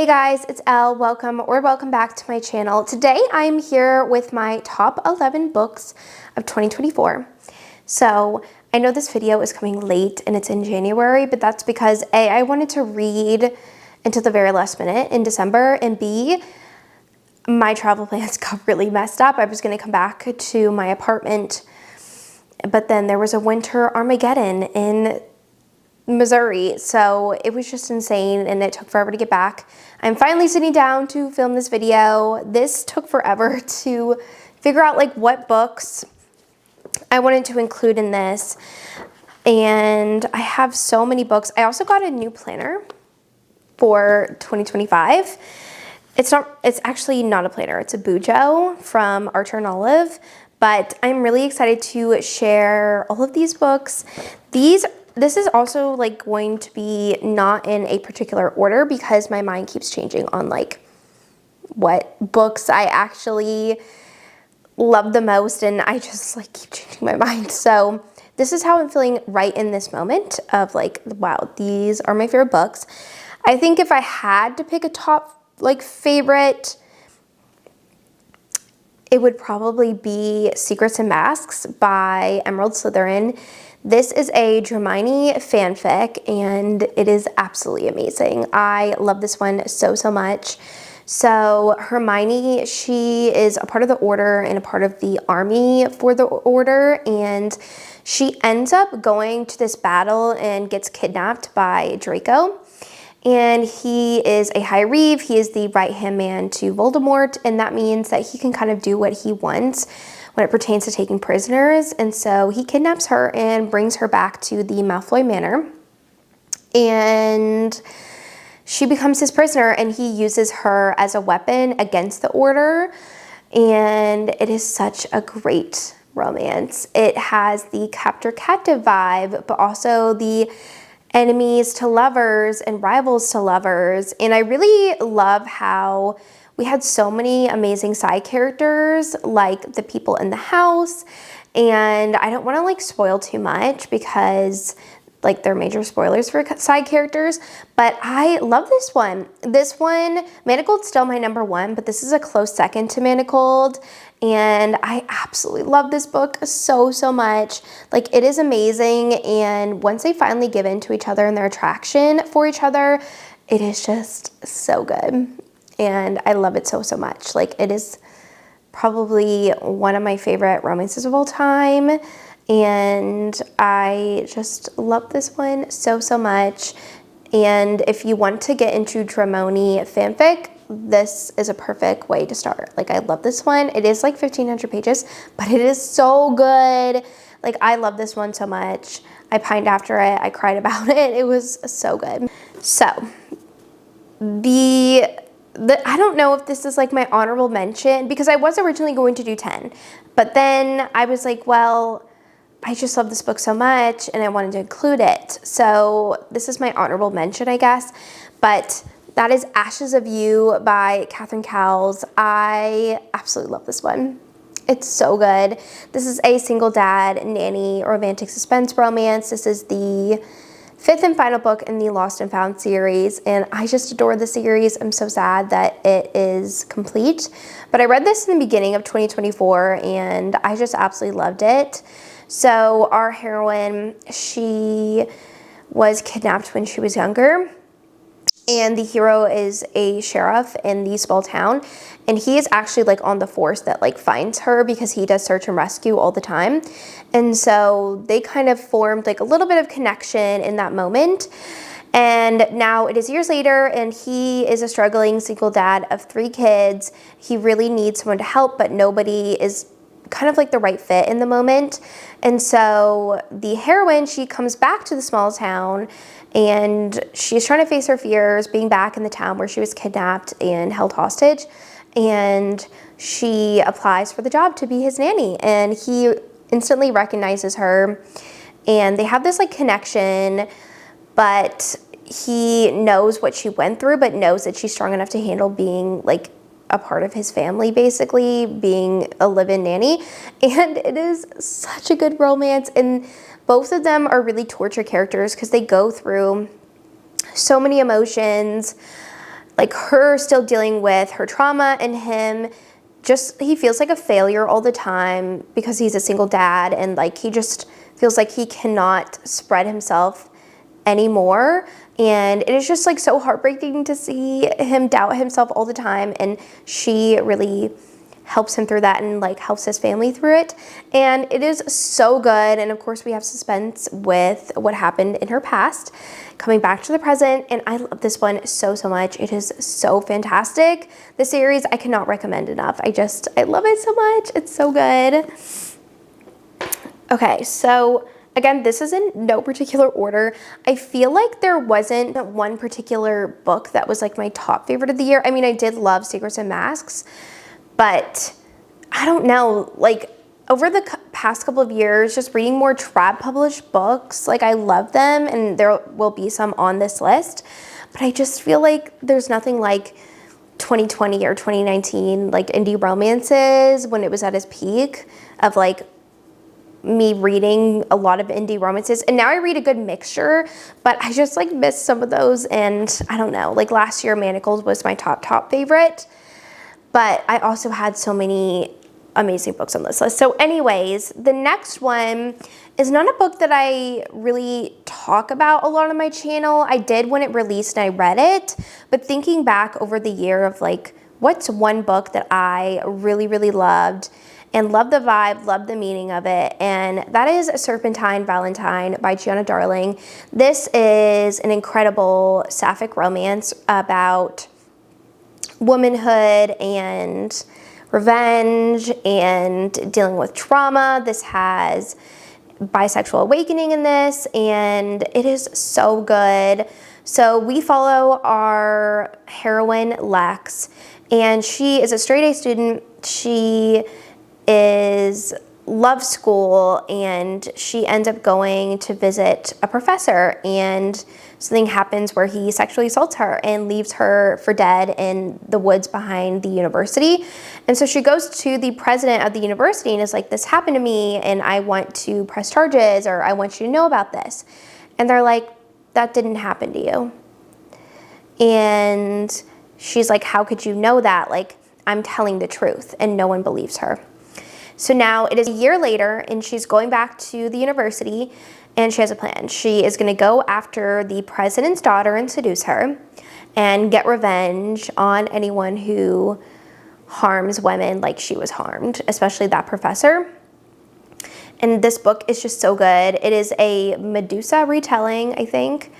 Hey guys, it's Elle. Welcome back to my channel. Today I'm here with my top 11 books of 2024. So I know this video is coming late and it's in January, but that's because A, I wanted to read until the very last minute in December, and B, my travel plans got really messed up. I was going to come back to my apartment, but then there was a winter Armageddon in Missouri, so it was just insane and it took forever to get back. I'm finally sitting down to film this video. This took forever to figure out like what books I wanted to include in this, and I have so many books. I also got a new planner for 2025. It's actually not a planner, it's a bujo from Archer and Olive, but I'm really excited to share all of these books. This is also like going to be not in a particular order because my mind keeps changing on like what books I actually love the most, and I just like keep changing my mind. So this is how I'm feeling right in this moment of like, wow, these are my favorite books. I think if I had to pick a top like favorite, it would probably be Secrets and Masks by Emerald Slytherin. This is a Hermione fanfic and it is absolutely amazing. I love this one so much. So Hermione, she is a part of the Order and a part of the army for the Order, and she ends up going to this battle and gets kidnapped by Draco. And he is a High Reeve. He is the right-hand man to Voldemort, and that means that he can kind of do what he wants when it pertains to taking prisoners. And so he kidnaps her and brings her back to the Malfoy Manor, and she becomes his prisoner, and he uses her as a weapon against the Order. And it is such a great romance. It has the captor-captive vibe, but also the enemies to lovers and rivals to lovers. And I really love how we had so many amazing side characters, like the people in the house. And I don't want to like spoil too much because like they're major spoilers for side characters, but I love this one. Manicold's still my number one, but this is a close second to Manicold. And I absolutely love this book so much. Like, it is amazing. And once they finally give in to each other and their attraction for each other, it is just so good. And I love it so much. Like, it is probably one of my favorite romances of all time. And I just love this one so much. And if you want to get into Dramoni fanfic, this is a perfect way to start. Like, I love this one. It is like 1,500 pages, but it is so good. Like, I love this one so much. I pined after it. I cried about it. It was so good. So, I don't know if this is like my honorable mention, because I was originally going to do 10, but then I was like, well, I just love this book so much and I wanted to include it. So this is my honorable mention, I guess. But that is Ashes of You by Catherine Cowles. I absolutely love this one. It's so good. This is a single dad nanny romantic suspense romance. This is the 5th and final book in the Lost and Found series, and I just adore the series. I'm so sad that it is complete. But I read this in the beginning of 2024 and I just absolutely loved it. So our heroine, she was kidnapped when she was younger, and the hero is a sheriff in the small town, and he is actually like on the force that like finds her because he does search and rescue all the time. And so they kind of formed like a little bit of connection in that moment. And now it is years later, and he is a struggling single dad of 3 kids. He really needs someone to help, but nobody is kind of like the right fit in the moment. And so the heroine, she comes back to the small town, and she's trying to face her fears being back in the town where she was kidnapped and held hostage. And she applies for the job to be his nanny, and he instantly recognizes her, and they have this like connection, but he knows what she went through, but knows that she's strong enough to handle being like a part of his family, basically being a live-in nanny. And it is such a good romance, and both of them are really torture characters because they go through so many emotions. like her still dealing with her trauma, and him just, he feels like a failure all the time because he's a single dad, and like he just feels like he cannot spread himself anymore. And it is just like so heartbreaking to see him doubt himself all the time, and she really helps him through that and like helps his family through it. And it is so good. And of course we have suspense with what happened in her past coming back to the present, and I love this one so much. It is so fantastic. The series I cannot recommend enough. I love it so much. It's so good. Okay, so again, this is in no particular order. I feel like there wasn't one particular book that was like my top favorite of the year. I mean, I did love Secrets and Masks, but I don't know, like over the past couple of years, just reading more trad published books, like I love them, and there will be some on this list, but I just feel like there's nothing like 2020 or 2019 like indie romances when it was at its peak of like me reading a lot of indie romances. And now I read a good mixture, but I just like miss some of those. And I don't know, like last year Manacles was my top favorite, but I also had so many amazing books on this list. So anyways, the next one is not a book that I really talk about a lot on my channel. I did when it released and I read it, but thinking back over the year of like, what's one book that I really loved and loved the vibe, loved the meaning of it, and that is Serpentine Valentine by Gianna Darling. This is an incredible sapphic romance about womanhood and revenge and dealing with trauma. This has bisexual awakening in this, and it is so good. So we follow our heroine Lex, and she is a straight A student. She loves school, and she ends up going to visit a professor, and something happens where he sexually assaults her and leaves her for dead in the woods behind the university. And so she goes to the president of the university and is like, this happened to me and I want to press charges, or I want you to know about this. And they're like, that didn't happen to you. And she's like, how could you know that? Like, I'm telling the truth. And no one believes her. So now it is a year later, and she's going back to the university, and she has a plan. She is going to go after the president's daughter and seduce her and get revenge on anyone who harms women like she was harmed, especially that professor. And this book is just so good. It is a Medusa retelling, I think.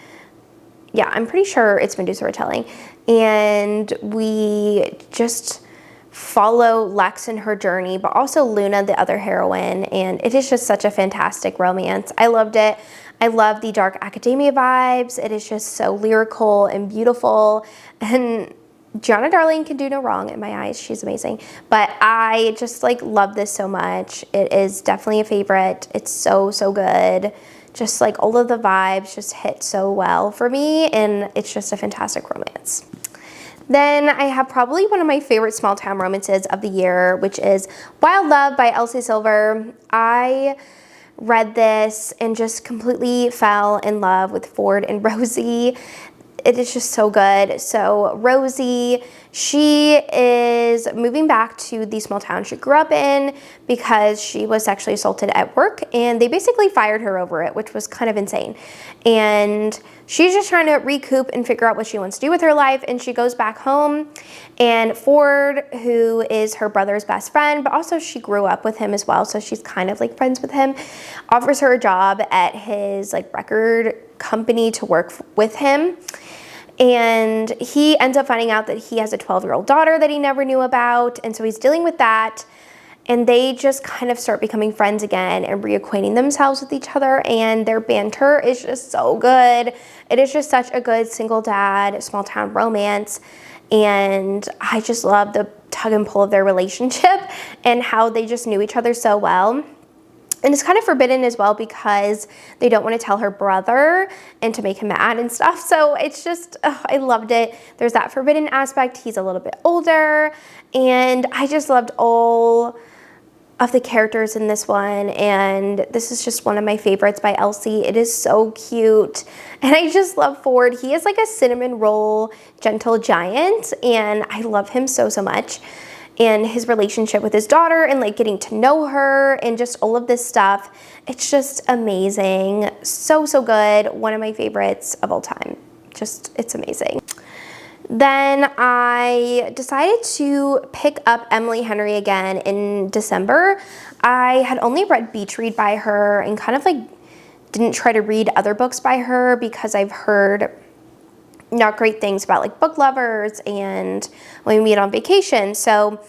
Yeah, I'm pretty sure it's Medusa retelling. And we just follow Lex in her journey, but also Luna, the other heroine, and it is just such a fantastic romance. I loved it. I love the dark academia vibes. It is just so lyrical and beautiful, and Gianna Darling can do no wrong in my eyes. She's amazing. But I just like love this so much. It is definitely a favorite. It's so good. Just like all of the vibes just hit so well for me, and it's just a fantastic romance. Then I have probably one of my favorite small town romances of the year, which is Wild Love by Elsie Silver. I read this and just completely fell in love with Ford and Rosie. It is just so good. So Rosie, she is moving back to the small town she grew up in because she was sexually assaulted at work, and they basically fired her over it, which was kind of insane. And she's just trying to recoup and figure out what she wants to do with her life, and she goes back home, and Ford, who is her brother's best friend, but also she grew up with him as well, so she's kind of like friends with him, offers her a job at his like record company to work with him. And he ends up finding out that he has a 12-year-old daughter that he never knew about, and so he's dealing with that. And they just kind of start becoming friends again and reacquainting themselves with each other, and their banter is just so good. It is just such a good single dad, small town romance, and I just love the tug and pull of their relationship and how they just knew each other so well. And it's kind of forbidden as well because they don't want to tell her brother and to make him mad and stuff. So it's just, I loved it. There's that forbidden aspect. He's a little bit older, and I just loved all of the characters in this one, and this is just one of my favorites by Elsie. It is so cute, and I just love Ford. He is like a cinnamon roll gentle giant, and I love him so much. And his relationship with his daughter and like getting to know her and just all of this stuff, it's just amazing. So good. One of my favorites of all time. Just, it's amazing. Then I decided to pick up Emily Henry again in December. I had only read Beach Read by her and kind of like didn't try to read other books by her because I've heard not great things about like book lovers and when we meet on vacation. So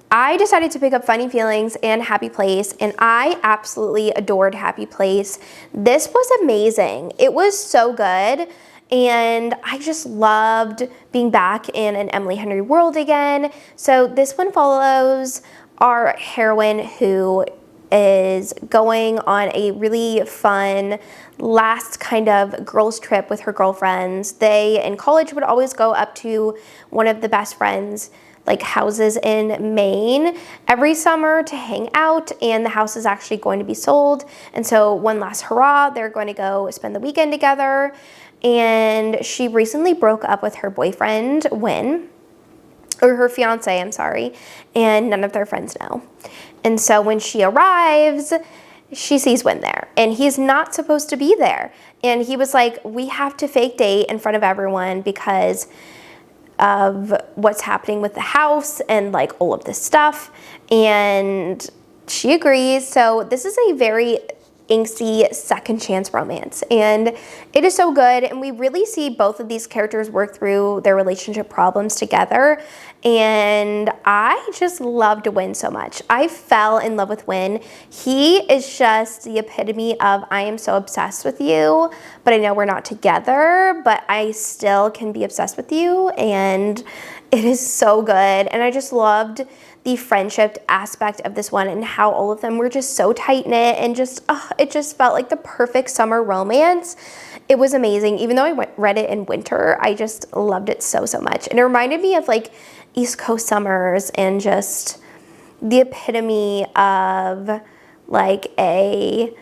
I decided to pick up Funny Feelings and Happy Place, and I absolutely adored Happy Place. This was amazing. It was so good. And I just loved being back in an Emily Henry world again. So this one follows our heroine who is going on a really fun last kind of girls trip with her girlfriends. They in college would always go up to one of the best friends' like houses in Maine every summer to hang out, and the house is actually going to be sold. And so one last hurrah, they're going to go spend the weekend together. And she recently broke up with her boyfriend, Wynn, or her fiance, I'm sorry, and none of their friends know. And so when she arrives, she sees Wynn there, and he's not supposed to be there. And he was like, we have to fake date in front of everyone because of what's happening with the house and like all of this stuff. And she agrees. So this is a very angsty second chance romance, and it is so good, and we really see both of these characters work through their relationship problems together, and I just loved Wynn so much. I fell in love with Wynn. He is just the epitome of I am so obsessed with you, but I know we're not together, but I still can be obsessed with you, and it is so good. And I just loved the friendship aspect of this one and how all of them were just so tight-knit, and just, it just felt like the perfect summer romance. It was amazing. Even though I read it in winter, I just loved it so much. And it reminded me of like East Coast summers and just the epitome of like a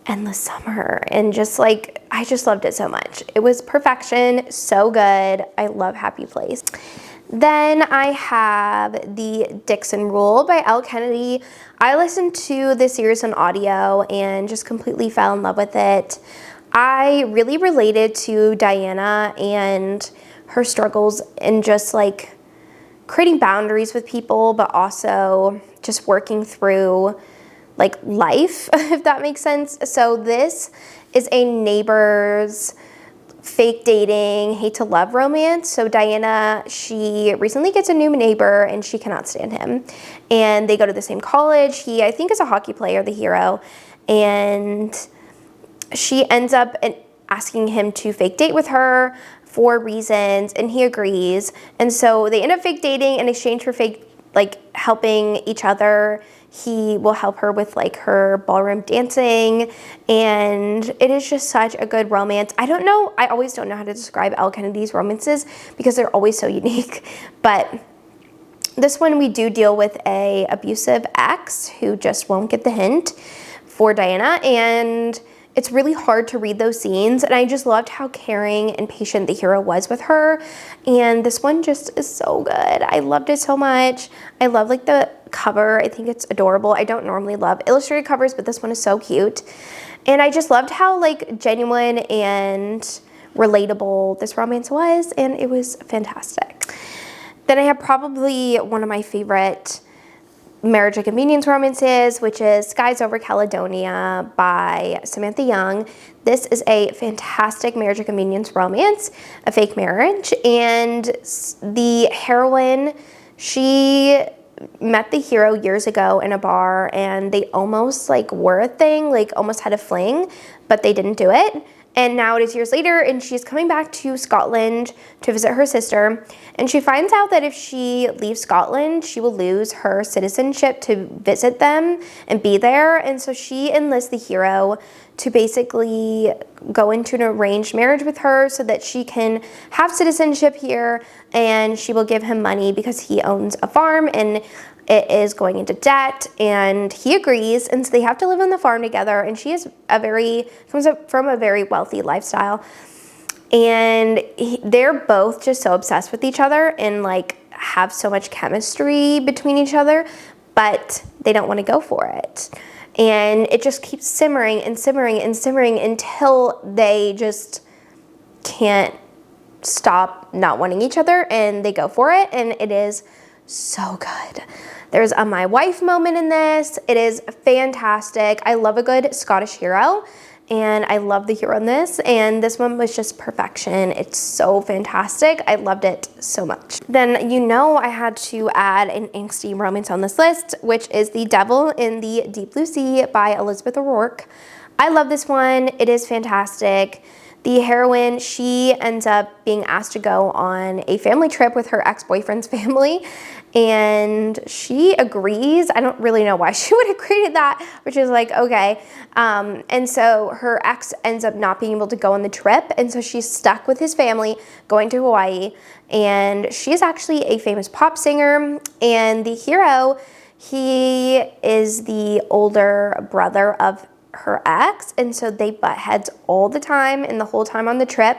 endless summer, and just like, I just loved it so much. It was perfection, so good. I love Happy Place. Then I have the Dixon Rule by Elle Kennedy. I listened to this series on audio and just completely fell in love with it. I really related to Diana and her struggles in just like creating boundaries with people, but also just working through like life, if that makes sense. So this is a neighbor's fake dating, hate to love romance. So Diana, she recently gets a new neighbor and she cannot stand him. And they go to the same college. He, I think, is a hockey player, the hero. And she ends up asking him to fake date with her for reasons, and he agrees. And so they end up fake dating in exchange for fake, like, helping each other. He will help her with like her ballroom dancing, and it is just such a good romance. I don't know, I always don't know how to describe Elle Kennedy's romances because they're always so unique, but this one we do deal with a abusive ex who just won't get the hint for Diana, and it's really hard to read those scenes, and I just loved how caring and patient the hero was with her, and this one just is so good. I loved it so much. I love like the cover. I think it's adorable. I don't normally love illustrated covers, but this one is so cute, and I just loved how like genuine and relatable this romance was, and it was fantastic. Then I have probably one of my favorite marriage and convenience romances, which is Skies Over Caledonia by Samantha Young. This is a fantastic marriage and convenience romance, a fake marriage, and the heroine, she met the hero years ago in a bar, and they almost like were a thing, like almost had a fling, but they didn't do it. And now it is years later, and she's coming back to Scotland to visit her sister, and she finds out that if she leaves Scotland, she will lose her citizenship to visit them and be there. And so she enlists the hero to basically go into an arranged marriage with her so that she can have citizenship here, and she will give him money because he owns a farm and it is going into debt, and he agrees, and so they have to live on the farm together, and she is comes up from a very wealthy lifestyle, and they're both just so obsessed with each other and like have so much chemistry between each other, but they don't want to go for it. And it just keeps simmering and simmering and simmering until they just can't stop not wanting each other, and they go for it, and it is so good. There's a my wife moment in this. It is fantastic. I love a good Scottish hero, and I love the hero in this, and this one was just perfection. It's so fantastic. I loved it so much. Then I had to add an angsty romance on this list, which is The Devil in the Deep Blue Sea by Elizabeth O'Rourke. I love this one. It is fantastic. The heroine, she ends up being asked to go on a family trip with her ex-boyfriend's family, and she agrees. I don't really know why she would agree to that, but she's like, okay. And so her ex ends up not being able to go on the trip, and so she's stuck with his family going to Hawaii, and she's actually a famous pop singer, and the hero, he is the older brother of her ex, and so they butt heads all the time and the whole time on the trip.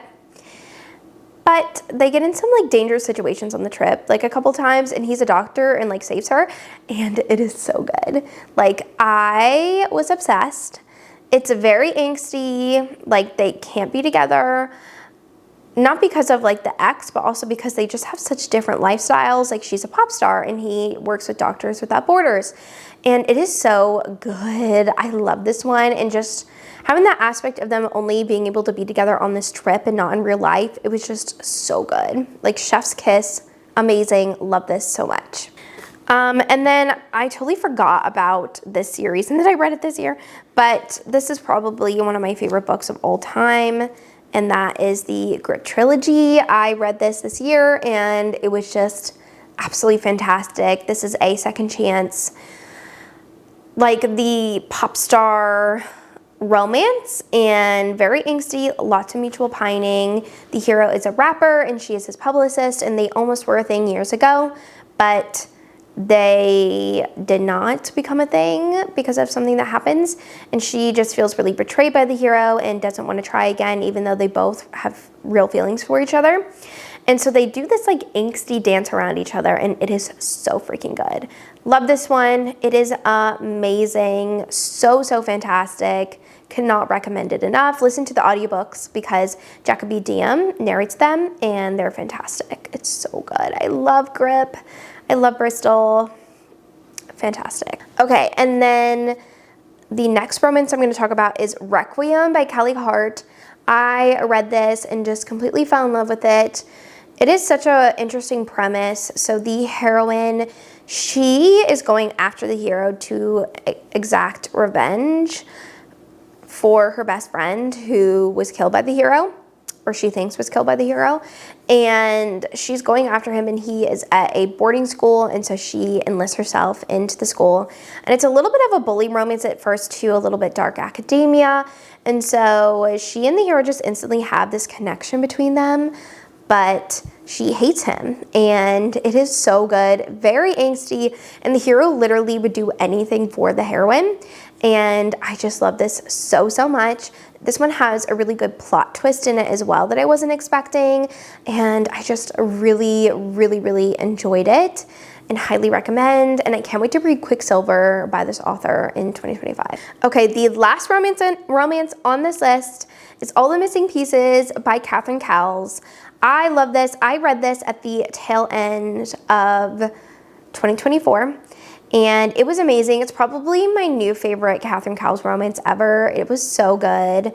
But they get in some like dangerous situations on the trip, like a couple times, and he's a doctor and like saves her, and it is so good. Like, I was obsessed. It's very angsty, like they can't be together, not because of like the ex, but also because they just have such different lifestyles. Like, she's a pop star and he works with Doctors Without Borders, and it is so good. I love this one, and just having that aspect of them only being able to be together on this trip and not in real life, it was just so good. Like, chef's kiss, amazing. Love this so much. And then I totally forgot about this series and that I read it this year, but this is probably one of my favorite books of all time, and that is the Grip Trilogy. I read this year, and it was just absolutely fantastic. This is a second chance, like the pop star romance, and very angsty, lots of mutual pining. The hero is a rapper and she is his publicist, and they almost were a thing years ago, but they did not become a thing because of something that happens, and she just feels really betrayed by the hero and doesn't want to try again, even though they both have real feelings for each other. And so they do this like angsty dance around each other, and it is so freaking good. Love this one. It is amazing. So fantastic. Cannot recommend it enough. Listen to the audiobooks because Jacoby Diem narrates them, and they're fantastic. It's so good. I love Grip. I love Bristol. Fantastic. Okay, and then the next romance I'm going to talk about is Requiem by Kelly Hart. I read this and just completely fell in love with it. It is such an interesting premise. So the heroine, she is going after the hero to exact revenge for her best friend who was killed by the hero, or she thinks was killed by the hero, and she's going after him, and he is at a boarding school, and so she enlists herself into the school, and it's a little bit of a bully romance at first too, a little bit dark academia, and so she and the hero just instantly have this connection between them, but she hates him, and it is so good, very angsty, and the hero literally would do anything for the heroine, and I just love this so much. This one has a really good plot twist in it as well that I wasn't expecting, and I just really enjoyed it and highly recommend, and I can't wait to read Quicksilver by this author in 2025. Okay, the last romance on this list is All the Missing Pieces by Catherine Cowles. I love this. I read this at the tail end of 2024. And it was amazing. It's probably my new favorite Catherine Cowles romance ever. It was so good.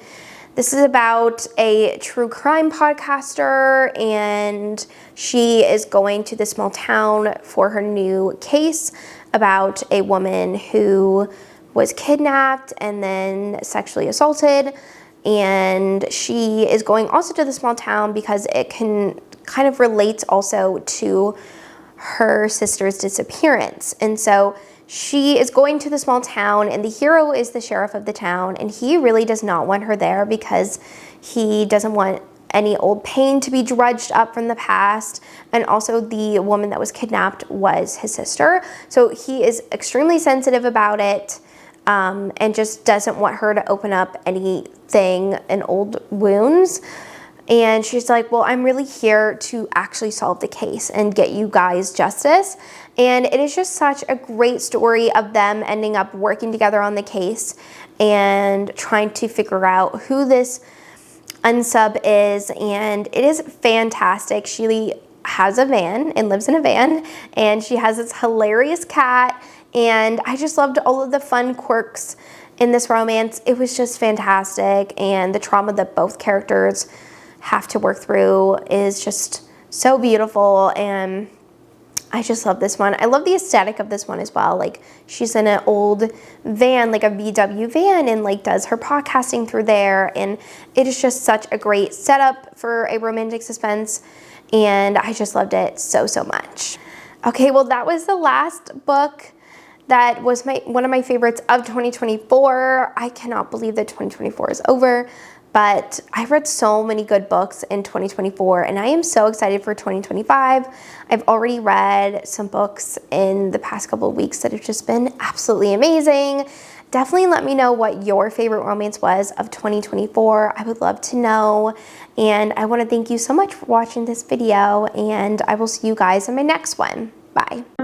This is about a true crime podcaster, and she is going to this small town for her new case about a woman who was kidnapped and then sexually assaulted. And she is going also to the small town because it can kind of relate also to her sister's disappearance. And so she is going to the small town, and the hero is the sheriff of the town, and he really does not want her there because he doesn't want any old pain to be drudged up from the past. And also the woman that was kidnapped was his sister. So he is extremely sensitive about it, and just doesn't want her to open up anything and old wounds. And she's like, well, I'm really here to actually solve the case and get you guys justice. And it is just such a great story of them ending up working together on the case and trying to figure out who this unsub is. And it is fantastic. She has a van and lives in a van, and she has this hilarious cat. And I just loved all of the fun quirks in this romance. It was just fantastic. And the trauma that both characters have to work through is just so beautiful, and I just love this one. I love the aesthetic of this one as well. Like, she's in an old van, like a VW van, and like does her podcasting through there, and it is just such a great setup for a romantic suspense, and I just loved it so much. Okay, well, that was the last book that was one of my favorites of 2024. I cannot believe that 2024 is over. But I've read so many good books in 2024, and I am so excited for 2025. I've already read some books in the past couple of weeks that have just been absolutely amazing. Definitely let me know what your favorite romance was of 2024. I would love to know. And I want to thank you so much for watching this video, and I will see you guys in my next one. Bye.